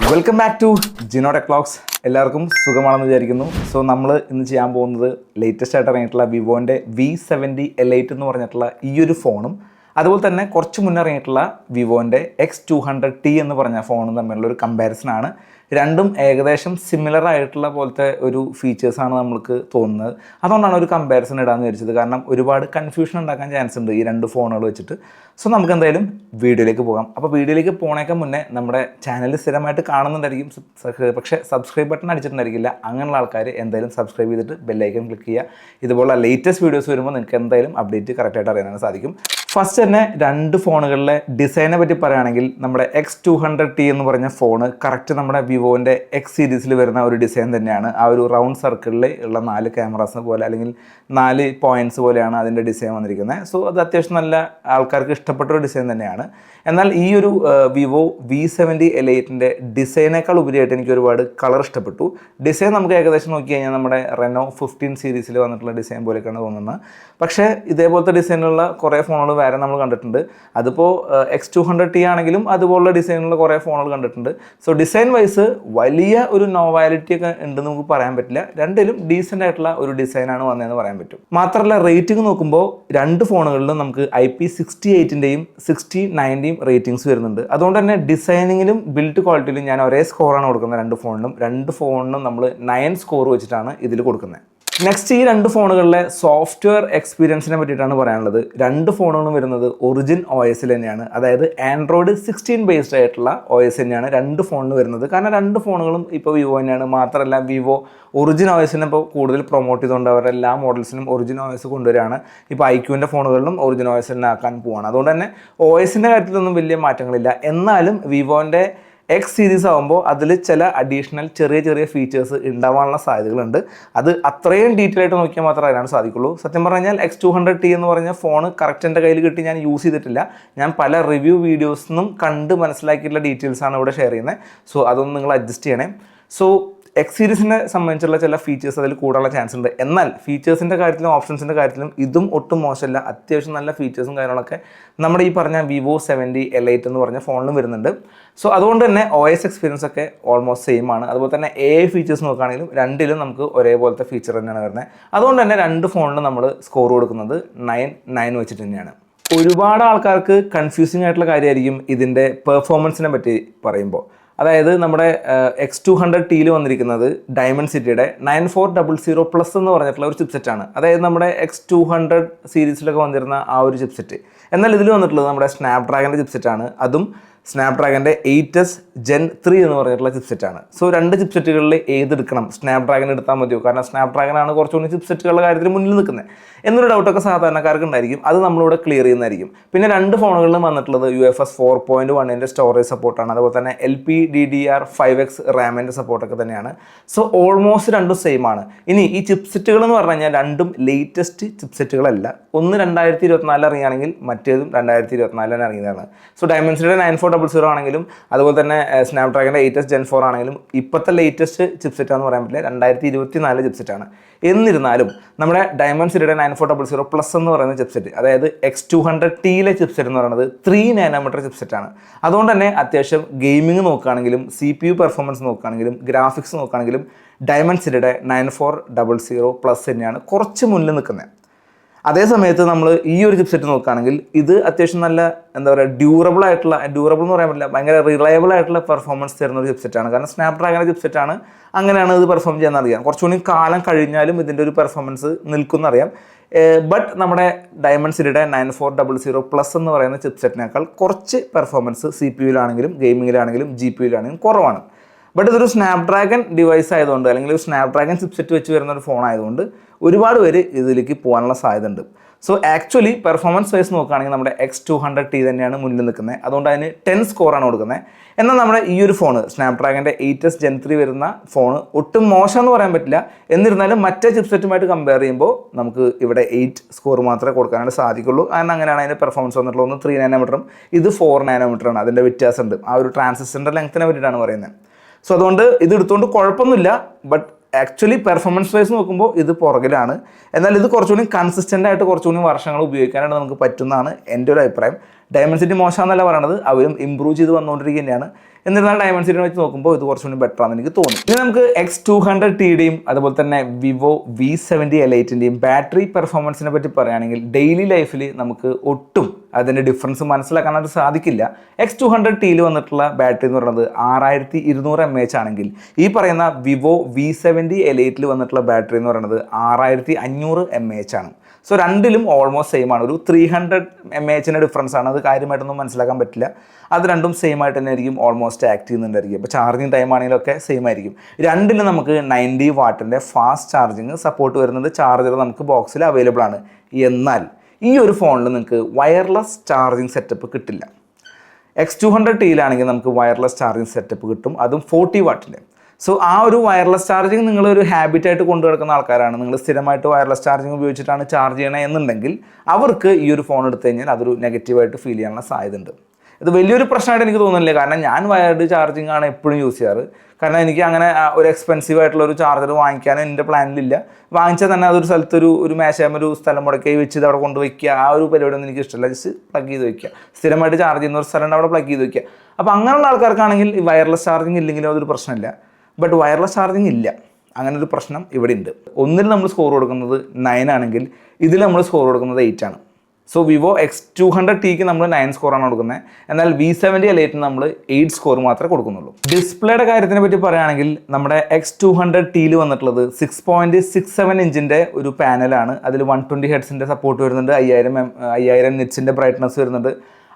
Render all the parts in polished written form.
Welcome back to Jino tech vlogs. എല്ലാവർക്കും സുഖമാണെന്ന് വിചാരിക്കുന്നു. സോ നമ്മൾ ഇന്ന് ചെയ്യാൻ പോകുന്നത് ലേറ്റസ്റ്റ് ആയിട്ട് ഇറങ്ങിയിട്ടുള്ള വിവോൻ്റെ V70 L8 എന്ന് പറഞ്ഞിട്ടുള്ള ഈ ഒരു ഫോണും അതുപോലെ തന്നെ കുറച്ച് മുന്നേ ഇറങ്ങിയിട്ടുള്ള വിവോൻ്റെ X200T എന്ന് പറഞ്ഞ ഫോണും തമ്മിലുള്ള ഒരു കമ്പാരിസനാണ്. രണ്ടും ഏകദേശം സിമിലർ ആയിട്ടുള്ള പോലത്തെ ഒരു ഫീച്ചേഴ്സാണ് നമ്മൾക്ക് തോന്നുന്നത്. അതുകൊണ്ടാണ് ഒരു കമ്പാരിസൺ ഇടാമെന്ന് വിചാരിച്ചത്. കാരണം ഒരുപാട് കൺഫ്യൂഷൻ ഉണ്ടാക്കാൻ ചാൻസ് ഉണ്ട് ഈ രണ്ട് ഫോണുകൾ വെച്ചിട്ട്. സോ നമുക്ക് എന്തായാലും വീഡിയോയിലേക്ക് പോകാം. അപ്പോൾ വീഡിയോയിലേക്ക് പോണേക്കാൻ മുന്നേ നമ്മുടെ ചാനൽ സ്ഥിരമായിട്ട് കാണുന്നുണ്ടായിരിക്കും, പക്ഷേ സബ്സ്ക്രൈബ് ബട്ടൺ അടിച്ചിട്ടുണ്ടായിരിക്കില്ല. അങ്ങനെയുള്ള ആൾക്കാർ എന്തായാലും സബ്സ്ക്രൈബ് ചെയ്തിട്ട് ബെല്ലൈക്കൺ ക്ലിക്ക് ചെയ്യുക. ഇതുപോലുള്ള ലേറ്റസ്റ്റ് വീഡിയോസ് വരുമ്പോൾ നിങ്ങൾക്ക് എന്തായാലും അപ്ഡേറ്റ് കറക്റ്റായിട്ട് അറിയാനാണ് സാധിക്കും. ഫസ്റ്റ് തന്നെ രണ്ട് ഫോണുകളിലെ ഡിസൈനെ പറ്റി പറയുകയാണെങ്കിൽ നമ്മുടെ X200T എന്ന് പറഞ്ഞ ഫോണ് കറക്റ്റ് നമ്മുടെ വിവോൻ്റെ X സീരീസിൽ വരുന്ന ഒരു ഡിസൈൻ തന്നെയാണ്. ആ ഒരു റൗണ്ട് സർക്കിളിൽ ഉള്ള 4 ക്യാമറാസ് പോലെ അല്ലെങ്കിൽ 4 പോയിൻറ്റ്സ് പോലെയാണ് അതിൻ്റെ ഡിസൈൻ വന്നിരിക്കുന്നത്. സോ അത് അത്യാവശ്യം നല്ല ആൾക്കാർക്ക് ഇഷ്ടപ്പെട്ടൊരു ഡിസൈൻ തന്നെയാണ്. എന്നാൽ ഈ ഒരു വിവോ V70 L8ൻ്റെ ഡിസൈനേക്കാൾ ഉപരിയായിട്ട് എനിക്ക് ഒരുപാട് കളർ ഇഷ്ടപ്പെട്ടു. ഡിസൈൻ നമുക്ക് ഏകദേശം നോക്കി കഴിഞ്ഞാൽ നമ്മുടെ റെനോ 15 സീരീസിൽ വന്നിട്ടുള്ള ഡിസൈൻ പോലെയൊക്കെയാണ് തോന്നുന്നത്. പക്ഷേ ഇതേപോലത്തെ ഡിസൈനുള്ള കുറേ ഫോണുകൾ വേറെ നമ്മൾ കണ്ടിട്ടുണ്ട്. അതിപ്പോൾ X200T ആണെങ്കിലും അതുപോലുള്ള ഡിസൈനുള്ള കുറേ ഫോണുകൾ കണ്ടിട്ടുണ്ട്. സോ ഡിസൈൻ വൈസ് വലിയ ഒരു നോവാലിറ്റി ഒക്കെ ഉണ്ടെന്ന് നമുക്ക് പറയാൻ പറ്റില്ല. രണ്ടിലും ഡീസൻ്റ് ആയിട്ടുള്ള ഒരു ഡിസൈനാണ് വന്നതെന്ന് പറയാൻ പറ്റും. മാത്രമല്ല റേറ്റിംഗ് നോക്കുമ്പോൾ രണ്ട് ഫോണുകളിലും നമുക്ക് IP68ൻ്റെയും 6090യും റേറ്റിംഗ്സ് വരുന്നുണ്ട്. അതുകൊണ്ട് തന്നെ ഡിസൈനിങ്ങിലും ബിൽഡ് ക്വാളിറ്റിയിലും ഞാൻ ഒരേ സ്കോറാണ് കൊടുക്കുന്നത് രണ്ട് ഫോണിനും നമ്മൾ 9 സ്കോർ വെച്ചിട്ടാണ് ഇതിൽ കൊടുക്കുന്നത്. നെക്സ്റ്റ് ഈ രണ്ട് ഫോണുകളിലെ സോഫ്റ്റ്വെയർ എക്സ്പീരിയൻസിനെ പറ്റിയിട്ടാണ് പറയാനുള്ളത്. രണ്ട് ഫോണുകളും വരുന്നത് ഒറിജിൻ OS തന്നെയാണ്. അതായത് Android 16 ബേസ്ഡ് ആയിട്ടുള്ള OS തന്നെയാണ് രണ്ട് ഫോണിന് വരുന്നത്. കാരണം രണ്ട് ഫോണുകളും ഇപ്പോൾ വിവോ തന്നെയാണ്. മാത്രമല്ല വിവോ ഒറിജിൻ OSനെ ഇപ്പോൾ കൂടുതൽ പ്രൊമോട്ട് ചെയ്തുകൊണ്ട് അവരുടെ എല്ലാ മോഡൽസിനും ഒറിജിൻ OS കൊണ്ടുവരികയാണ്. ഇപ്പോൾ IQൻ്റെ ഫോണുകളിലും ഒറിജിൻ OS തന്നെ ആക്കാൻ പോവുകയാണ്. അതുകൊണ്ട് തന്നെ OSൻ്റെ കാര്യത്തിലൊന്നും വലിയ മാറ്റങ്ങളില്ല. എന്നാലും വിവോൻ്റെ X സീരീസ് ആകുമ്പോൾ അതിൽ ചില അഡീഷണൽ ചെറിയ ഫീച്ചേഴ്സ് ഉണ്ടാവാനുള്ള സാധ്യതകളുണ്ട്. അത് അത്രയും ഡീറ്റെയിൽ ആയിട്ട് നോക്കിയാൽ മാത്രമേ അറിയാൻ സാധിക്കുള്ളൂ. സത്യം പറഞ്ഞാൽ X200T എന്ന് പറഞ്ഞ ഫോൺ കറക്റ്റ് എൻ്റെ കയ്യിൽ കിട്ടി ഞാൻ യൂസ് ചെയ്തിട്ടില്ല. ഞാൻ പല റിവ്യൂ വീഡിയോസിനും കണ്ട് മനസ്സിലാക്കിയിട്ടുള്ള ഡീറ്റെയിൽസാണ് ഇവിടെ ഷെയർ ചെയ്യുന്നത്. സോ അതൊന്ന് നിങ്ങൾ അഡ്ജസ്റ്റ് ചെയ്യണേ. സോ X സീരീസിനെ സംബന്ധിച്ചുള്ള ചില ഫീച്ചേഴ്സ് അതിൽ കൂടാനുള്ള ചാൻസ് ഉണ്ട്. എന്നാൽ ഫീച്ചേഴ്സിൻ്റെ കാര്യത്തിലും ഓപ്ഷൻസിൻ്റെ കാര്യത്തിലും ഇതും ഒട്ടും മോശമല്ല. അത്യാവശ്യം നല്ല ഫീച്ചേഴ്സും കാര്യങ്ങളൊക്കെ നമ്മുടെ ഈ പറഞ്ഞ വിവോ 70 L8 എന്ന് പറഞ്ഞ ഫോണിലും വരുന്നുണ്ട്. സോ അതുകൊണ്ട് തന്നെ OS എക്സ്പീരിയൻസ് ഒക്കെ ഓൾമോസ്റ്റ് സെയിം ആണ്. അതുപോലെ തന്നെ AI ഫീച്ചേഴ്സ് നോക്കുകയാണെങ്കിലും രണ്ടിലും നമുക്ക് ഒരേപോലത്തെ ഫീച്ചർ തന്നെയാണ് വരുന്നത്. അതുകൊണ്ട് തന്നെ രണ്ട് ഫോണിലും നമ്മൾ സ്കോർ കൊടുക്കുന്നത് 9 വെച്ചിട്ട് തന്നെയാണ്. ഒരുപാട് ആൾക്കാർക്ക് കൺഫ്യൂസിങ് ആയിട്ടുള്ള കാര്യമായിരിക്കും ഇതിൻ്റെ പെർഫോമൻസിനെ പറ്റി പറയുമ്പോൾ. അതായത് നമ്മുടെ X200Tയിൽ വന്നിരിക്കുന്നത് ഡയമൻസിറ്റിയുടെ 9400+ എന്ന് പറഞ്ഞിട്ടുള്ള ഒരു ചിപ്സെറ്റാണ്. അതായത് നമ്മുടെ X200 സീരീസിലൊക്കെ വന്നിരുന്ന ആ ഒരു ചിപ്സെറ്റ്. എന്നാൽ ഇതിൽ വന്നിട്ടുള്ളത് നമ്മുടെ സ്നാപ്ഡ്രാഗൻ്റെ ചിപ്സെറ്റാണ്. അതും സ്നാപ്ഡ്രാഗൻ്റെ 8S Gen 3 എന്ന് പറഞ്ഞിട്ടുള്ള ചിപ്സെറ്റാണ്. സോ രണ്ട് ചിപ്സെറ്റുകളിൽ ഏതെടുക്കണം, സ്നാപ്ഡ്രാഗൺ എടുത്താൽ മതിയോ? കാരണം സ്നാപ്ഡ്രാഗനാണ് കുറച്ചുകൂടി ചിപ്സെറ്റുകളുടെ കാര്യത്തിൽ മുന്നിൽ നിൽക്കുന്നത് എന്നൊരു ഡൗട്ടൊക്കെ സാധാരണക്കാർക്ക് ഉണ്ടായിരിക്കും. അത് നമ്മളിവിടെ ക്ലിയർ ചെയ്യുന്നതായിരിക്കും. പിന്നെ രണ്ട് ഫോണുകളിലും വന്നിട്ടുള്ളത് UFS 4.1ൻ്റെ സ്റ്റോറേജ് സപ്പോർട്ടാണ്. അതുപോലെ തന്നെ LPDDR5X റാമിൻ്റെ സപ്പോർട്ടൊക്കെ തന്നെയാണ്. സോ ഓൾമോസ്റ്റ് രണ്ടും സെയിം ആണ്. ഇനി ഈ ചിപ്സെറ്റുകൾ എന്ന് പറഞ്ഞു കഴിഞ്ഞാൽ രണ്ടും ലേറ്റസ്റ്റ് ചിപ്സെറ്റുകളല്ല. ഒന്ന് 2024 ഇറങ്ങിയാണെങ്കിൽ മറ്റേതും 2024 ഇറങ്ങിയതാണ്. സോ ഡയമൻസിറ്റിയുടെ 9400 ആണെങ്കിലും അതുപോലെ തന്നെ സ്നാപ്ഡ്രാഗൻ്റെ 8S Gen 4 ആണെങ്കിലും ഇപ്പോഴത്തെ ലേറ്റസ്റ്റ് ചിപ്സെറ്റാന്ന് പറയാൻ പറ്റില്ല, 2024 ചിപ്സെറ്റാണ്. എന്നിരുന്നാലും നമ്മുടെ ഡയമൻസിറ്റിയുടെ 9400+ എന്ന് പറയുന്ന ചിപ്സെറ്റ്, അതായത് X200Tയിലെ ചിപ്സെറ്റ് എന്ന് പറയുന്നത് 3 നാനോമീറ്റർ ചിപ്സെറ്റാണ്. അതുകൊണ്ട് തന്നെ അത്യാവശ്യം ഗെയിമിംഗ് നോക്കുകയാണെങ്കിലും CPU പെർഫോമൻസ് നോക്കുകയാണെങ്കിലും ഗ്രാഫിക്സ് നോക്കുകയാണെങ്കിലും ഡയമൻസിറ്റിയുടെ 9400+ തന്നെയാണ് കുറച്ച് മുന്നിൽ നിൽക്കുന്നത്. അതേ സമയത്ത് നമ്മൾ ഈ ഒരു ചിപ്സെറ്റ് നോക്കുകയാണെങ്കിൽ ഇത് അത്യാവശ്യം നല്ല ഡ്യൂറബിൾ എന്ന് പറയാൻ പറ്റില്ല, ഭയങ്കര റിലയബിൾ ആയിട്ടുള്ള പെർഫോമൻസ് തരുന്ന ഒരു ചിപ്സെറ്റാണ്. കാരണം സ്നാപ്ഡ്രാഗൻ്റെ ചിപ്സെറ്റാണ്, അങ്ങനെയാണ് ഇത് പെർഫോം ചെയ്യാൻ അറിയാം. കുറച്ചുകൂടി കാലം കഴിഞ്ഞാലും ഇതിൻ്റെ ഒരു പെർഫോമൻസ് നിൽക്കുന്നറിയാം. ബട്ട് നമ്മുടെ ഡയമൻസിറ്റിയുടെ 9400+ എന്ന് പറയുന്ന ചിപ്സെറ്റിനേക്കാൾ കുറച്ച് പെർഫോമൻസ് CPUവിലാണെങ്കിലും ഗെയിമിങ്ങിലാണെങ്കിലും GPUവിലാണെങ്കിലും കുറവാണ്. ബട്ട് ഇതൊരു സ്നാപ്ഡ്രാഗൺ ഡിവൈസ് ആയതുകൊണ്ട് അല്ലെങ്കിൽ ഒരു സ്നാപ്ഡ്രാഗൺ ചിപ്സെറ്റ് വെച്ച് വരുന്ന ഒരു ഫോൺ ആയതുകൊണ്ട് ഒരുപാട് പേര് ഇതിലേക്ക് പോകാനുള്ള സാധ്യത ഉണ്ട്. സോ ആക്ച്വലി പെർഫോമൻസ് വൈസ് നോക്കുകയാണെങ്കിൽ നമ്മുടെ X200T തന്നെയാണ് മുന്നിൽ നിൽക്കുന്നത്. അതുകൊണ്ട് അതിന് 10 സ്കോറാണ് കൊടുക്കുന്നത്. എന്നാൽ നമ്മുടെ ഈ ഒരു ഫോണ് സ്നാപ്ഡ്രാഗൻ്റെ 8S Gen 3 വരുന്ന ഫോണ് ഒട്ടും മോശം എന്ന് പറയാൻ പറ്റില്ല. എന്നിരുന്നാലും മറ്റേ ചിപ്സെറ്റുമായിട്ട് കമ്പയർ ചെയ്യുമ്പോൾ നമുക്ക് ഇവിടെ 8 സ്കോർ മാത്രമേ കൊടുക്കാനായിട്ട് സാധിക്കുള്ളൂ. കാരണം അങ്ങനെയാണ് അതിൻ്റെ പെർഫോമൻസ് വന്നിട്ടുള്ളത്. ഒന്ന് 3 നാനോമീറ്ററും ഇത് 4 നാനോമീറ്ററാണ്. അതിൻ്റെ വ്യത്യാസമുണ്ട്. ആ ഒരു ട്രാൻസിസ്റ്ററിൻ്റെ ലെങ്ത്തിനെ പറ്റിയിട്ടാണ് പറയുന്നത്. സോ അതുകൊണ്ട് ഇത് എടുത്തുകൊണ്ട് കുഴപ്പമൊന്നുമില്ല. ബട്ട് ആക്ച്വലി പെർഫോമൻസ് വൈസ് നോക്കുമ്പോൾ ഇത് പുറകിലാണ്. എന്നാൽ ഇത് കുറച്ചുകൂടി കൺസിസ്റ്റൻ്റ് ആയിട്ട് കുറച്ചുകൂടി വർഷങ്ങൾ ഉപയോഗിക്കാനായിട്ട് നമുക്ക് പറ്റുന്നതാണ് എൻ്റെ ഒരു അഭിപ്രായം. ഡയമൻസിറ്റി മോശമെന്നല്ല പറയണത്, അവരും ഇമ്പ്രൂവ് ചെയ്ത് വന്നുകൊണ്ടിരിക്കുക തന്നെയാണ്. എന്നിരുന്നാൽ ഡയമൻസിറ്റിനെ വെച്ച് നോക്കുമ്പോൾ ഇത് കുറച്ചുകൂടി ബെറ്റർ ആണെന്ന് എനിക്ക് തോന്നി. ഇനി നമുക്ക് X200Tയുടെയും അതുപോലെ തന്നെ വിവോ V70 Liteൻ്റെയും ബാറ്ററി പെർഫോമൻസിനെ പറ്റി പറയുകയാണെങ്കിൽ ഡെയിലി ലൈഫിൽ നമുക്ക് ഒട്ടും അതിൻ്റെ ഡിഫറൻസ് മനസ്സിലാക്കാനായിട്ട് സാധിക്കില്ല. X200Tയിൽ വന്നിട്ടുള്ള ബാറ്ററി എന്ന് പറയുന്നത് 6200 mAh ആണെങ്കിൽ ഈ പറയുന്ന വിവോ V70 Liteൽ വന്നിട്ടുള്ള ബാറ്ററി എന്ന് പറയുന്നത് 6500 mAh ആണ്. സോ രണ്ടിലും ഓൾമോസ്റ്റ് സെയിം ആണ്. ഒരു 300 mAh ഡിഫറൻസ് ആണ്. അത് കാര്യമായിട്ടൊന്നും മനസ്സിലാക്കാൻ പറ്റില്ല. അത് രണ്ടും സെയിം ആയിട്ട് തന്നെ ആയിരിക്കും ഓൾമോസ്റ്റ് ആക്ട് ചെയ്യുന്നുണ്ടായിരിക്കും. ഇപ്പോൾ ചാർജിങ് ടൈം ആണെങ്കിലൊക്കെ സെയിം ആയിരിക്കും. രണ്ടിലും നമുക്ക് 90 വാട്ടിൻ്റെ ഫാസ്റ്റ് ചാർജിങ് സപ്പോർട്ട് വരുന്നുണ്ട്. ചാർജർ നമുക്ക് ബോക്സിൽ അവൈലബിൾ ആണ്. എന്നാൽ ഈ ഒരു ഫോണിൽ നിങ്ങൾക്ക് വയർലെസ് ചാർജിങ് സെറ്റപ്പ് കിട്ടില്ല. X200Tയിലാണെങ്കിൽ നമുക്ക് വയർലെസ് ചാർജിങ് സെറ്റപ്പ് കിട്ടും, അതും 40 വാട്ടിൻ്റെ. സോ ആ ഒരു വയർലെസ് ചാർജിങ് നിങ്ങളൊരു ഹാബിറ്റായിട്ട് കൊണ്ടു നടക്കുന്ന ആൾക്കാരാണ്, നിങ്ങൾ സ്ഥിരമായിട്ട് വയർലെസ് ചാർജിങ് ഉപയോഗിച്ചിട്ടാണ് ചാർജ് ചെയ്യണത് എന്നുണ്ടെങ്കിൽ അവർക്ക് ഈ ഒരു ഫോൺ എടുത്തു കഴിഞ്ഞാൽ അതൊരു നെഗറ്റീവായിട്ട് ഫീൽ ചെയ്യാനുള്ള സാധ്യതയുണ്ട്. ഇത് വലിയൊരു പ്രശ്നമായിട്ട് എനിക്ക് തോന്നുന്നില്ല, കാരണം ഞാൻ വയർഡ് ചാർജിങ് ആണ് എപ്പോഴും യൂസ് ചെയ്യാറ്. കാരണം എനിക്ക് അങ്ങനെ ഒരു എക്സ്പെൻസീവ് ആയിട്ടുള്ള ഒരു ചാർജർ വാങ്ങിക്കാനും എൻ്റെ പ്ലാനിലില്ല. വാങ്ങിച്ചാൽ തന്നെ അതൊരു സ്ഥലത്തൊരു ഒരു സ്ഥലം മുടക്കി വെച്ച് ഇത് അവിടെ കൊണ്ടുവയ്ക്കുക, ആ ഒരു പരിപാടിയൊന്നും എനിക്ക് ഇഷ്ടമല്ല. ജസ്റ്റ് പ്ലഗ് ചെയ്ത് വയ്ക്കുക, സ്ഥിരമായിട്ട് ചാർജ് ചെയ്യുന്ന ഒരു സ്ഥലം അവിടെ പ്ലഗ് ചെയ്ത് വയ്ക്കുക. അപ്പോൾ അങ്ങനെയുള്ള ആൾക്കാർക്കാണെങ്കിൽ ഈ വയർലെസ് ചാർജിങ് ഇല്ലെങ്കിലും അതൊരു പ്രശ്നമില്ല. ബട്ട് വയർലെസ് ചാർജിങ് ഇല്ല, അങ്ങനെ ഒരു പ്രശ്നം ഇവിടെ ഉണ്ട്. ഒന്നിൽ നമ്മൾ സ്കോർ കൊടുക്കുന്നത് 9 ആണെങ്കിൽ ഇതിൽ നമ്മൾ സ്കോർ കൊടുക്കുന്നത് 8 ആണ്. സോ വിവോ X200Tക്ക് നമ്മൾ 9 സ്കോറാണ് കൊടുക്കുന്നത്. എന്നാൽ V70 Liteന് നമ്മൾ 8 സ്കോർ മാത്രമേ കൊടുക്കുന്നുള്ളൂ. ഡിസ്പ്ലേയുടെ കാര്യത്തിനെ പറ്റി പറയുകയാണെങ്കിൽ നമ്മുടെ X200Tയിൽ വന്നിട്ടുള്ളത് 6.67 ഇഞ്ചിൻ്റെ ഒരു പാനലാണ്. അതിൽ 120 ഹെർട്സിൻ്റെ സപ്പോർട്ട് വരുന്നുണ്ട്, 5000 നിറ്റ്സിൻ്റെ ബ്രൈറ്റ്നസ് വരുന്നുണ്ട്.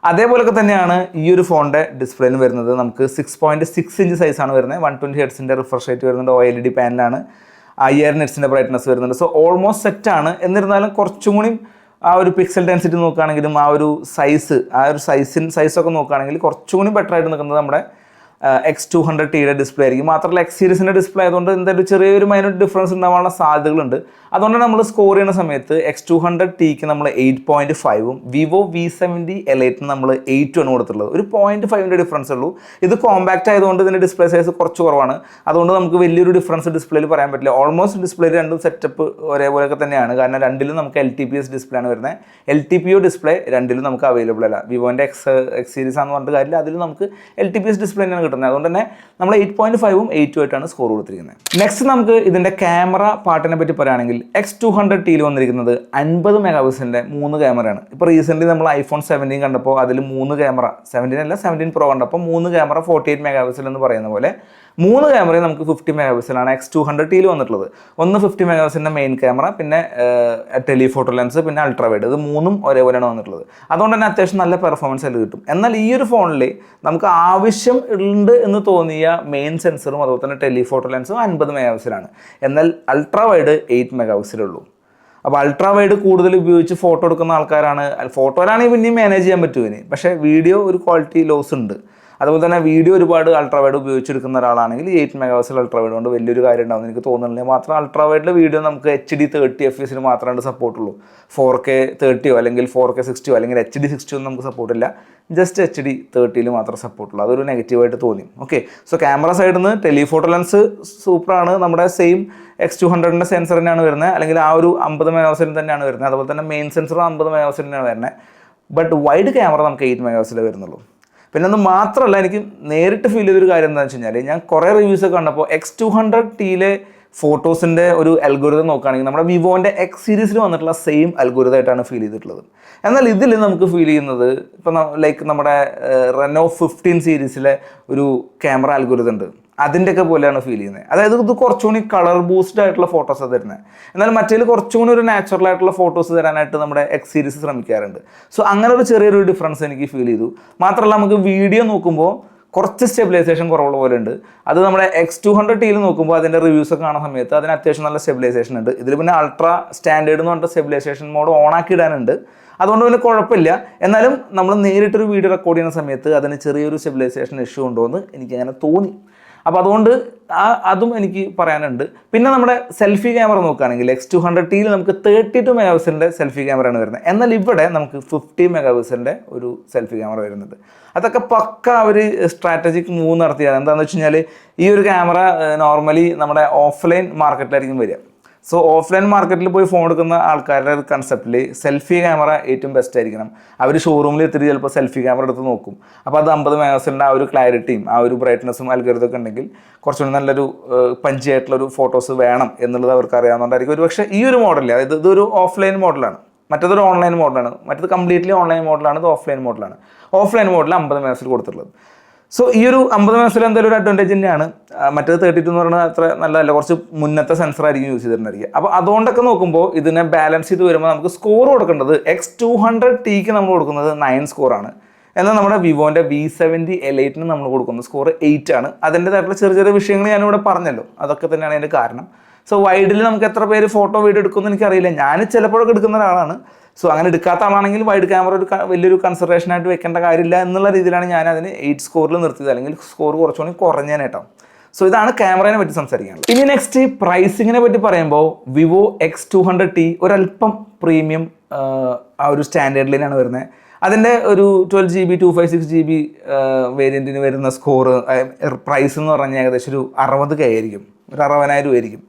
അതേപോലൊക്കെ തന്നെയാണ് ഈ ഒരു ഫോണിൻ്റെ ഡിസ്പ്ലേന് വരുന്നത്. നമുക്ക് 6.6 ഇഞ്ച് സൈസാണ് വരുന്നത്, 120 ഹെർട്സിൻ്റെ റിഫ്രഷ് റേറ്റ് വരുന്നുണ്ട്, OLED പാനലാണ്, 5000 നിറ്റ്സിൻ്റെ ബ്രൈറ്റ്നസ് വരുന്നുണ്ട്. സോ ഓൾമോസ്റ്റ് സെറ്റാണ്. എന്നിരുന്നാലും കുറച്ചും കൂടി ആ ഒരു പിക്സൽ ഡെൻസിറ്റി നോക്കുകയാണെങ്കിലും ആ ഒരു സൈസൊക്കെ നോക്കുകയാണെങ്കിൽ കുറച്ചും കൂടി ബെറ്റർ ആയിട്ട് നിൽക്കുന്നത് നമ്മുടെ X200Tയുടെ ഡിസ്പ്ലേ ആയിരിക്കും. മാത്രമല്ല X സീരീസിൻ്റെ ഡിസ്പ്ലേ ആയതുകൊണ്ട് എന്തായാലും ചെറിയൊരു മൈനർ ഡിഫറൻസ് ഉണ്ടാവാനുള്ള സാധ്യതകളുണ്ട്. അതുകൊണ്ട് നമ്മൾ സ്കോർ ചെയ്യുന്ന സമയത്ത് X200Tക്ക് നമ്മൾ 8.5ഉം വിവോ V70 Liteന് നമ്മൾ 8 ആണ് കൊടുത്തിട്ടുള്ളത്. ഒരു 0.5ൻ്റെ ഡിഫറൻസ് ഉള്ളൂ. ഇത് കോമ്പാക്റ്റ് ആയതുകൊണ്ട് ഇതിൻ്റെ ഡിസ്പ്ലേ സൈസ് കുറച്ച് കുറവാണ്. അതുകൊണ്ട് നമുക്ക് വലിയൊരു ഡിഫറൻസ് ഡിസ്പ്ലേയിൽ പറയാൻ പറ്റില്ല. ഓൾമോസ്റ്റ് ഡിസ്പ്ലേയിൽ രണ്ടും സെറ്റപ്പ് ഒരേപോലെയൊക്കെ തന്നെയാണ്. കാരണം രണ്ടിലും നമുക്ക് LTPS ഡിസ്പ്ലേ ആണ് വരുന്നത്. LTPO ഡിസ്പ്ലേ രണ്ടിലും നമുക്ക് അവൈലബിൾ അല്ല. വിവോൻ്റെ X സീരീസ് ആണെന്ന് പറഞ്ഞിട്ട് കാര്യമില്ല, അതിൽ നമുക്ക് LTPS ഡിസ്പ്ലേ തന്നെയാണ് കിട്ടുന്നത്. അതുകൊണ്ട് തന്നെ നമ്മൾ 8.5ഉം 8ഉം ആയിട്ടാണ് സ്കോർ കൊടുത്തിരിക്കുന്നത്. നെക്സ്റ്റ് നമുക്ക് ഇതിൻ്റെ ക്യാമറ പാർട്ടിനെ പറ്റി പറയുകയാണെങ്കിൽ X200Tയിൽ വന്നിരിക്കുന്നത് 50 മെഗാപിക്സലിൻ്റെ 3 ക്യാമറയാണ്. ഇപ്പോൾ റീസെൻ്റ്ലി നമ്മൾ iPhone 17 കണ്ടപ്പോൾ അതിൽ 3 ക്യാമറ, 17 അല്ല 17 Pro കണ്ടപ്പോൾ 3 ക്യാമറ 48 മെഗാപിക്സൽ എന്ന് പറയുന്ന പോലെ 3 ക്യാമറയും നമുക്ക് 50 മെഗാപിക്സലാണ് X200Tയിൽ വന്നിട്ടുള്ളത്. ഒന്ന് 50 മെഗാപിക്സലിൻ്റെ മെയിൻ ക്യാമറ, പിന്നെ ടെലിഫോട്ടോ ലെൻസ്, പിന്നെ അൾട്രാവൈഡ്. ഇത് മൂന്നും ഒരേപോലെയാണ് വന്നിട്ടുള്ളത്. അതുകൊണ്ട് തന്നെ അത്യാവശ്യം നല്ല പെർഫോമൻസ് അതിൽ കിട്ടും. എന്നാൽ ഈ ഒരു ഫോണിൽ നമുക്ക് ആവശ്യം ഉണ്ട് എന്ന് തോന്നിയ മെയിൻ സെൻസറും അതുപോലെ തന്നെ ടെലിഫോട്ടോ ലെൻസും 50 മെഗാപിക്സലാണ്. എന്നാൽ അൾട്രാവൈഡ് 8 മെഗാപിക്സലുള്ളൂ. അപ്പോൾ അൾട്രാവൈഡ് കൂടുതൽ ഉപയോഗിച്ച് ഫോട്ടോ എടുക്കുന്ന ആൾക്കാരാണ്. ഫോട്ടോയിലാണെങ്കിൽ പിന്നെയും മാനേജ് ചെയ്യാൻ പറ്റും, പക്ഷേ വീഡിയോ ഒരു ക്വാളിറ്റി ലോസ് ഉണ്ട്. അതുപോലെ തന്നെ വീഡിയോ ഒരുപാട് അൾട്രാവൈഡ് ഉപയോഗിച്ചെടുക്കുന്ന ഒരാളാണെങ്കിൽ 8 മെഗാപിക്സൽ അൾട്രാവൈഡ് കൊണ്ട് വലിയൊരു കാര്യം ഉണ്ടാവും എനിക്ക് തോന്നുന്നില്ല. മാത്രം അൾട്രാവൈഡിലെ വീഡിയോ നമുക്ക് HD 30 FPS മാത്രമേ സപ്പോർട്ടുള്ളൂ. 4K 30 അല്ലെങ്കിൽ 4K 60 അല്ലെങ്കിൽ HD 60 ഒന്നും നമുക്ക് സപ്പോർട്ടില്ല. ജസ്റ്റ് HD 30 മാത്രമേ സപ്പോർട്ടുള്ളൂ. അതൊരു നെഗറ്റീവായിട്ട് തോന്നി. ഓക്കെ, സോ ക്യാമറ സൈഡിൽ നിന്ന് ടെലിഫോട്ടോ ലെൻസ് സൂപ്പറാണ്. നമ്മുടെ സെയിം X200ൻ്റെ സെൻസർ തന്നെയാണ് വരുന്നത്, അല്ലെങ്കിൽ ആ ഒരു 50 മെഗാപിക്സൽ തന്നെയാണ് വരുന്നത്. അതുപോലെ തന്നെ മെയിൻ സെൻസർ 50 മെഗാപിക്സൽ തന്നെയാണ് വരുന്നത്. ബട്ട് വൈഡ് ക്യാമറ നമുക്ക് 8 മെഗാപിക്സലേ വരുന്നുള്ളൂ. പിന്നെ അത് മാത്രമല്ല, എനിക്ക് നേരിട്ട് ഫീൽ ചെയ്തൊരു കാര്യം എന്താണെന്ന് വെച്ച് കഴിഞ്ഞാൽ, ഞാൻ കുറേ റിവ്യൂസൊക്കെ കണ്ടപ്പോൾ X200Tയിലെ ഫോട്ടോസിൻ്റെ ഒരു അൽഗോരിതം നോക്കുകയാണെങ്കിൽ നമ്മുടെ വിവോൻ്റെ X സീരീസിൽ വന്നിട്ടുള്ള സെയിം അൽഗോരിതമായിട്ടാണ് ഫീൽ ചെയ്തിട്ടുള്ളത്. എന്നാൽ ഇതിൽ നമുക്ക് ഫീൽ ചെയ്യുന്നത് ഇപ്പം ലൈക്ക് നമ്മുടെ Reno 15 സീരീസിലെ ഒരു ക്യാമറ അൽഗോരിതം ഉണ്ട്, അതിൻ്റെയൊക്കെ പോലെയാണ് ഫീൽ ചെയ്യുന്നത്. അതായത് ഇത് കുറച്ചുകൂടി കളർ ബൂസ്ഡ് ആയിട്ടുള്ള ഫോട്ടോസാണ് തരുന്നത്. എന്നാൽ മറ്റേതിൽ കുറച്ചുകൂടി ഒരു നാച്ചുറൽ ആയിട്ടുള്ള ഫോട്ടോസ് തരാനായിട്ട് നമ്മുടെ X സീരീസ് ശ്രമിക്കാറുണ്ട്. സോ അങ്ങനെ ഒരു ചെറിയൊരു ഡിഫറൻസ് എനിക്ക് ഫീൽ ചെയ്തു. മാത്രമല്ല നമുക്ക് വീഡിയോ നോക്കുമ്പോൾ കുറച്ച് സ്റ്റെബിലൈസേഷൻ കുറവുള്ള പോലെ ഉണ്ട്. അത് നമ്മുടെ X200Tയിൽ നോക്കുമ്പോൾ അതിൻ്റെ റിവ്യൂസൊക്കെ കാണുന്ന സമയത്ത് അതിന് അത്യാവശ്യം നല്ല സ്റ്റെബിലൈസേഷൻ ഉണ്ട്. ഇതിൽ പിന്നെ അൾട്രാ സ്റ്റാൻഡേർഡ് എന്ന് പറഞ്ഞിട്ട് സ്റ്റെബിലൈസേഷൻ മോഡ് ഓണാക്കി ഇടാനുണ്ട്. അതുകൊണ്ട് പിന്നെ കുഴപ്പമില്ല. എന്നാലും നമ്മൾ നേരിട്ടൊരു വീഡിയോ റെക്കോർഡ് ചെയ്യുന്ന സമയത്ത് അതിന് ചെറിയൊരു സ്റ്റെബിലൈസേഷൻ ഇഷ്യൂ ഉണ്ടോ എന്ന് എനിക്കങ്ങനെ തോന്നി. അപ്പോൾ അതുകൊണ്ട് അതും എനിക്ക് പറയാനുണ്ട്. പിന്നെ നമ്മുടെ സെൽഫി ക്യാമറ നോക്കുകയാണെങ്കിൽ X200Tയിൽ നമുക്ക് 32 മെഗാപിക്സലിൻ്റെ സെൽഫി ക്യാമറയാണ് വരുന്നത്. എന്നാൽ ഇവിടെ നമുക്ക് 50 മെഗാപിക്സലിൻ്റെ ഒരു സെൽഫി ക്യാമറ വരുന്നുണ്ട്. അതൊക്കെ പക്ക അവർ സ്ട്രാറ്റജിക് മൂവ് നടത്തിയാണ്. എന്താണെന്ന് വെച്ച് കഴിഞ്ഞാൽ ഈ ഒരു ക്യാമറ നോർമലി നമ്മുടെ ഓഫ്ലൈൻ മാർക്കറ്റിലായിരിക്കും വരിക. സോ ഓഫ്ലൈൻ മാർക്കറ്റിൽ പോയി ഫോൺ എടുക്കുന്ന ആൾക്കാരുടെ കൺസെപ്റ്റിൽ സെൽഫി ക്യാമറ ഏറ്റവും ബെസ്റ്റ് ആയിരിക്കണം. അവർ ഷോറൂമിൽ എത്തിയിട്ട് ചിലപ്പോൾ സെൽഫി ക്യാമറ എടുത്ത് നോക്കും. അപ്പോൾ അത് 50 മെഗാപിക്സലിൻ്റെ ആ ഒരു ക്ലാരിറ്റിയും ആ ഒരു ബ്രൈറ്റ്നസ്സും അൽഗോരിതമൊക്കെ ഉണ്ടെങ്കിൽ കുറച്ചുകൂടി നല്ലൊരു പഞ്ചായിട്ടുള്ളൊരു ഫോട്ടോസ് വേണം എന്നുള്ളത് അവർക്ക് അറിയാവുന്നതുകൊണ്ടായിരിക്കും. ഒരു പക്ഷേ ഈ ഒരു മോഡലിൽ, അതായത് ഇതൊരു ഓഫ്ലൈൻ മോഡലാണ്, മറ്റേതൊരു ഓൺലൈൻ മോഡലാണ്, മറ്റേത് കംപ്ലീറ്റ്ലി ഓൺലൈൻ മോഡലാണ്, ഇത് ഓഫ്ലൈൻ മോഡലാണ്. ഓഫ്ലൈൻ മോഡൽ 50 മെഗാപിക്സൽ കൊടുത്തിട്ടുള്ളത്. സോ ഈ ഒരു 50 മെഗാപിക്സൽ എന്തായാലും ഒരു അഡ്വാൻറ്റേജ് തന്നെയാണ്. മറ്റേത് 32 എന്ന് പറയുന്നത് അത്ര നല്ലതല്ല, കുറച്ച് മുന്നത്തെ സെൻസർ ആയിരിക്കും യൂസ് ചെയ്തിട്ടുണ്ടായിരിക്കും. അപ്പോൾ അതുകൊണ്ടൊക്കെ നോക്കുമ്പോൾ ഇതിനെ ബാലൻസ് ചെയ്ത് വരുമ്പോൾ നമുക്ക് സ്കോർ കൊടുക്കേണ്ടത് X200Tക്ക് നമ്മൾ കൊടുക്കുന്നത് 9 സ്കോറാണ്. എന്നാൽ നമ്മുടെ വിവോൻ്റെ V70 L8 നമ്മൾ കൊടുക്കുന്ന സ്കോർ 8 ആണ്. അതിൻ്റെതായിട്ടുള്ള ചെറിയ ചെറിയ വിഷയങ്ങൾ ഞാനിവിടെ പറഞ്ഞല്ലോ, അതൊക്കെ തന്നെയാണ് അതിൻ്റെ കാരണം. സോ വൈഡിൽ നമുക്ക് എത്ര പേര് ഫോട്ടോ വീഡിയോ എടുക്കുമെന്ന് എനിക്കറിയില്ല. ഞാൻ ചിലപ്പോഴൊക്കെ എടുക്കുന്ന ഒരാളാണ്. സോ അങ്ങനെ എടുക്കാത്ത ആളാണെങ്കിൽ വൈഡ് ക്യാമറ ഒരു വലിയൊരു കൺസിഡറേഷൻ ആയിട്ട് വെക്കേണ്ട കാര്യമില്ല എന്നുള്ള രീതിയിലാണ് ഞാൻ അതിന് 8 സ്കോറിൽ നിർത്തിയത്, അല്ലെങ്കിൽ സ്കോർ കുറച്ചുകൂടി കുറഞ്ഞേനേട്ടോ. സോ ഇതാണ് ക്യാമറയെ പറ്റി സംസാരിക്കാനുള്ളത്. ഇനി നെക്സ്റ്റ് പ്രൈസിങ്ങിനെ പറ്റി പറയുമ്പോൾ വിവോ X200T ഒരല്പം പ്രീമിയം ആ ഒരു സ്റ്റാൻഡേർഡിലാണ് വരുന്നത്. അതിൻ്റെ ഒരു 12GB 256GB വേരിയൻറ്റിന് വരുന്ന സ്കോർ പ്രൈസ് എന്ന് പറഞ്ഞാൽ ഏകദേശം ഒരു 60K ആയിരിക്കും, ഒരു 60,000 ആയിരിക്കും.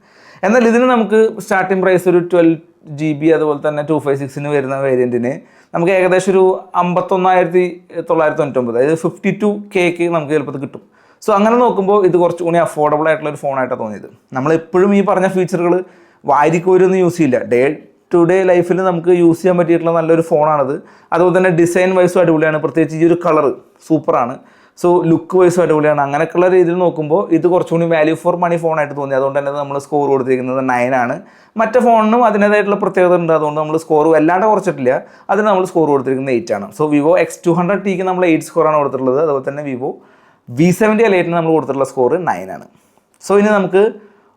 എന്നാൽ ഇതിന് നമുക്ക് സ്റ്റാർട്ടിംഗ് പ്രൈസ് ഒരു 12GB അതുപോലെ തന്നെ 256 വരുന്ന വേരിയൻറ്റിന് നമുക്ക് ഏകദേശം ഒരു 51,999, അതായത് 52Kക്ക് നമുക്ക് ചിലപ്പോൾ കിട്ടും. സോ അങ്ങനെ നോക്കുമ്പോൾ ഇത് കുറച്ചുകൂടി അഫോർഡബിൾ ആയിട്ടുള്ള ഒരു ഫോണായിട്ടാണ് തോന്നിയത്. നമ്മളെപ്പോഴും ഈ പറഞ്ഞ ഫീച്ചറുകൾ വാരിക്കോരൊന്നും യൂസ് ചെയ്യില്ല. ഡേ ടു ഡേ ലൈഫിൽ നമുക്ക് യൂസ് ചെയ്യാൻ പറ്റിയിട്ടുള്ള നല്ലൊരു ഫോണാണിത്. അതുപോലെ തന്നെ ഡിസൈൻ വൈസും അടിപൊളിയാണ്, പ്രത്യേകിച്ച് ഈ ഒരു കളറ് സൂപ്പറാണ്. സോ ലുക്ക് വൈസും അടിപൊളിയാണ്. അങ്ങനെയൊക്കെയുള്ള രീതിയിൽ നോക്കുമ്പോൾ ഇത് കുറച്ചുകൂടി വാല്യൂ ഫോർ മണി ഫോണായിട്ട് തോന്നി. അതുകൊണ്ട് തന്നെ നമ്മൾ സ്കോർ കൊടുത്തിരിക്കുന്നത് 9 ആണ്. മറ്റേ ഫോണിനും അതിൻ്റേതായിട്ടുള്ള പ്രത്യേകത ഉണ്ട്, അതുകൊണ്ട് നമ്മൾ സ്കോർ വല്ലാണ്ട് കുറച്ചിട്ടില്ല. അതിന് നമ്മൾ സ്കോർ കൊടുത്തിരിക്കുന്നത് 8 ആണ്. സോ വിവോ X200Tക്ക് നമ്മൾ 8 സ്കോറാണ് കൊടുത്തിട്ടുള്ളത്. അതുപോലെ തന്നെ വിവോ V70 L8 നമ്മൾ കൊടുത്തിട്ടുള്ള സ്കോർ 9 ആണ്. സോ ഇനി നമുക്ക്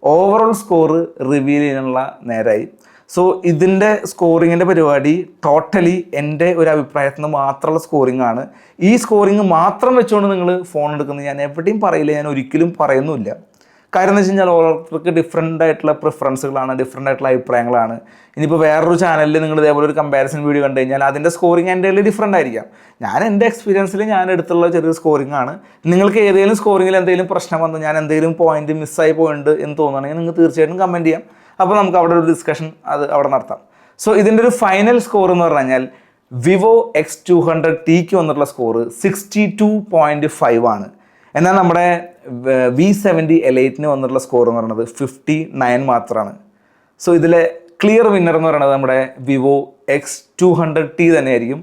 ഓവറോൾ സ്കോർ റിവീൽ ചെയ്യാനുള്ള നേരമായി. സോ ഇതിൻ്റെ സ്കോറിങ്ങിൻ്റെ പരിപാടി ടോട്ടലി എൻ്റെ ഒരു അഭിപ്രായത്തിൽ നിന്ന് മാത്രമുള്ള സ്കോറിംഗ് ആണ്. ഈ സ്കോറിങ് മാത്രം വെച്ചുകൊണ്ട് നിങ്ങൾ ഫോൺ എടുക്കുന്നത് ഞാൻ എവിടെയും പറയില്ല, ഞാൻ ഒരിക്കലും പറയുന്നുമില്ല. കാര്യം എന്ന് വെച്ച് കഴിഞ്ഞാൽ ഓരോരുത്തർക്ക് ഡിഫറെൻ്റ് ആയിട്ടുള്ള പ്രിഫറൻസുകളാണ്, ഡിഫറെൻ്റ് ആയിട്ടുള്ള അഭിപ്രായങ്ങളാണ്. ഇനിയിപ്പോൾ വേറൊരു ചാനലിൽ നിങ്ങൾ ഇതേപോലെ ഒരു കമ്പാരിസൺ വീഡിയോ കണ്ടു കഴിഞ്ഞാൽ അതിൻ്റെ സ്കോറിങ് എൻ്റെ ഡിഫറെൻ്റ് ആയിരിക്കാം. ഞാൻ എൻ്റെ എക്സ്പീരിയൻസിൽ ഞാൻ എടുത്തുള്ള ചെറിയ സ്കോറിംഗ് ആണ്. നിങ്ങൾക്ക് ഏതെങ്കിലും സ്കോറിങ്ങിൽ എന്തെങ്കിലും പ്രശ്നം വന്നു, ഞാൻ എന്തെങ്കിലും പോയിന്റ് മിസ്സായി പോയിട്ടുണ്ട് എന്ന് തോന്നുകയാണെങ്കിൽ നിങ്ങൾക്ക് തീർച്ചയായിട്ടും കമൻറ്റ് ചെയ്യാം. അപ്പോൾ നമുക്ക് അവിടെ ഒരു ഡിസ്കഷൻ അത് അവിടെ നടത്താം. സോ ഇതിൻ്റെ ഒരു ഫൈനൽ സ്കോർ എന്ന് പറഞ്ഞു കഴിഞ്ഞാൽ വിവോ X200Tക്ക് വന്നിട്ടുള്ള സ്കോർ 62.5 ആണ്. എന്നാൽ നമ്മുടെ V70 L8 വന്നിട്ടുള്ള സ്കോർ എന്ന് പറയുന്നത് 59 മാത്രമാണ്. സോ ഇതിലെ ക്ലിയർ വിന്നർ എന്ന് പറയുന്നത് നമ്മുടെ വിവോ X200T തന്നെയായിരിക്കും.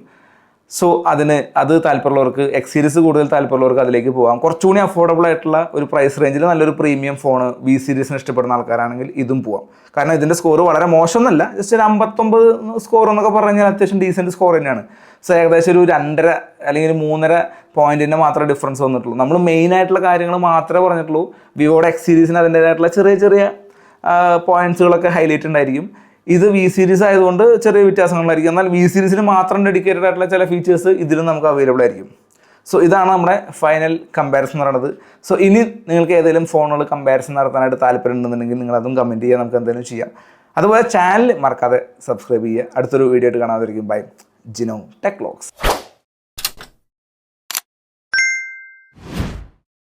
സോ അത് താല്പര്യമുള്ളവർക്ക്, എക്സ് സീരീസ് കൂടുതൽ താല്പര്യമുള്ളവർക്ക് അതിലേക്ക് പോകാം. കുറച്ചുകൂടി അഫോർഡബിൾ ആയിട്ടുള്ള ഒരു പ്രൈസ് റേഞ്ചിൽ നല്ലൊരു പ്രീമിയം ഫോൺ വി സീരീസിന് ഇഷ്ടപ്പെടുന്ന ആൾക്കാരാണെങ്കിൽ ഇതും പോവാം. കാരണം ഇതിൻ്റെ സ്കോർ വളരെ മോശമൊന്നുമല്ല, ജസ്റ്റ് ഒരു 59 സ്കോർ എന്നൊക്കെ പറഞ്ഞു കഴിഞ്ഞാൽ അത്യാവശ്യം ഡീസൻറ്റ് സ്കോർ തന്നെയാണ്. സോ ഏകദേശം ഒരു 2.5 അല്ലെങ്കിൽ 3.5 പോയിന്റിൻ്റെ മാത്രമേ ഡിഫറൻസ് വന്നിട്ടുള്ളൂ. നമ്മൾ മെയിൻ ആയിട്ടുള്ള കാര്യങ്ങൾ മാത്രമേ പറഞ്ഞിട്ടുള്ളൂ. വിവോയുടെ എക്സ് സീരീസിന് അതിൻ്റേതായിട്ടുള്ള ചെറിയ ചെറിയ പോയിന്റ്സുകളൊക്കെ ഹൈലൈറ്റ് ഉണ്ടായിരിക്കും. ഇത് വി സീരീസ് ആയതുകൊണ്ട് ചെറിയ വ്യത്യാസങ്ങളായിരിക്കും. എന്നാൽ വി സീരീസിന് മാത്രം ഡെഡിക്കേറ്റഡ് ആയിട്ടുള്ള ചില ഫീച്ചേഴ്സ് ഇതിലും നമുക്ക് അവൈലബിൾ ആയിരിക്കും. സോ ഇതാണ് നമ്മുടെ ഫൈനൽ കമ്പാരിസൺ എന്ന് പറയുന്നത്. സോ ഇനി നിങ്ങൾക്ക് ഏതെങ്കിലും ഫോണുകൾ കമ്പാരിസൺ നടത്താനായിട്ട് താല്പര്യം ഉണ്ടെന്നുണ്ടെങ്കിൽ നിങ്ങൾ അതും കമൻറ്റ് ചെയ്യുക, നമുക്ക് എന്തെങ്കിലും ചെയ്യാം. അതുപോലെ ചാനൽ മറക്കാതെ സബ്സ്ക്രൈബ് ചെയ്യുക. അടുത്തൊരു വീഡിയോ ആയിട്ട് കാണാതിരിക്കും. ബൈ. Jino tech vlogs.